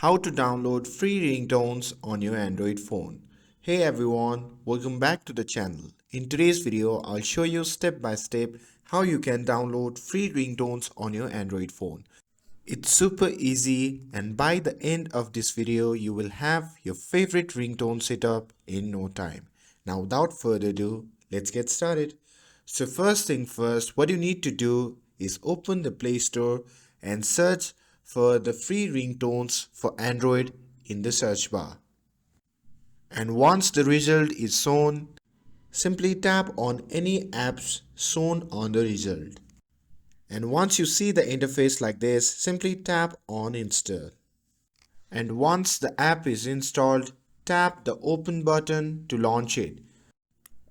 How to download free ringtones on your Android phone. Hey everyone, welcome back to the channel. In today's video, I'll show you step by step how you can download free ringtones on your Android phone. It's super easy, and by the end of this video, you will have your favorite ringtone set up in no time. Now without further ado, let's get started. So first thing first, what you need to do is open the Play Store and search for the free ringtones for Android in the search bar. And once the result is shown, simply tap on any apps shown on the result. And once you see the interface like this, simply tap on install. And once the app is installed, tap the open button to launch it.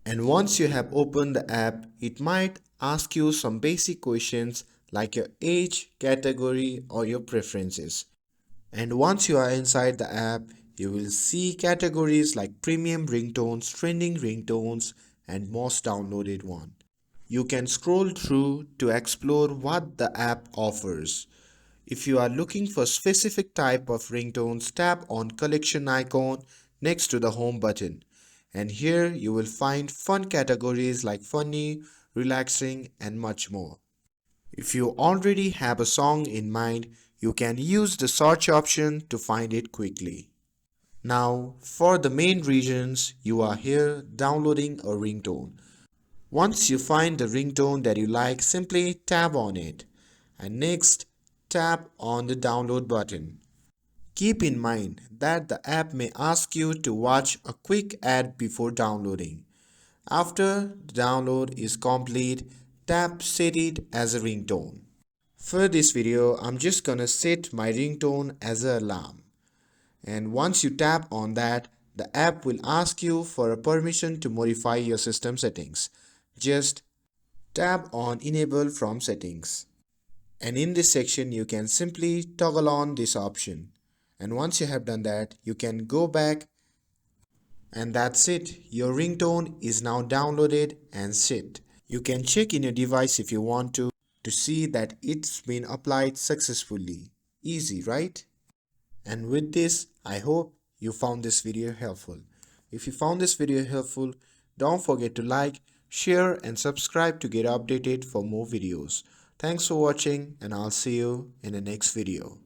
And once you have opened the app, it might ask you some basic questions like your age, category, or your preferences. And once you are inside the app, you will see categories like premium ringtones, trending ringtones, and most downloaded one. You can scroll through to explore what the app offers. If you are looking for specific type of ringtones, tap on collection icon next to the home button. And here you will find fun categories like funny, relaxing, and much more. If you already have a song in mind, you can use the search option to find it quickly. Now, for the main reasons you are here downloading a ringtone. Once you find the ringtone that you like, simply tap on it. And next, tap on the download button. Keep in mind that the app may ask you to watch a quick ad before downloading. After the download is complete, tap Set it as a ringtone. For this video, I'm just gonna set my ringtone as an alarm. And once you tap on that, the app will ask you for a permission to modify your system settings. Just tap on Enable from Settings. And in this section, you can simply toggle on this option. And once you have done that, you can go back, and that's it. Your ringtone is now downloaded and set. You can check in your device if you want to see that it's been applied successfully. Easy, right? And with this, I hope you found this video helpful. If you found this video helpful, don't forget to like, share, and subscribe to get updated for more videos. Thanks for watching, and I'll see you in the next video.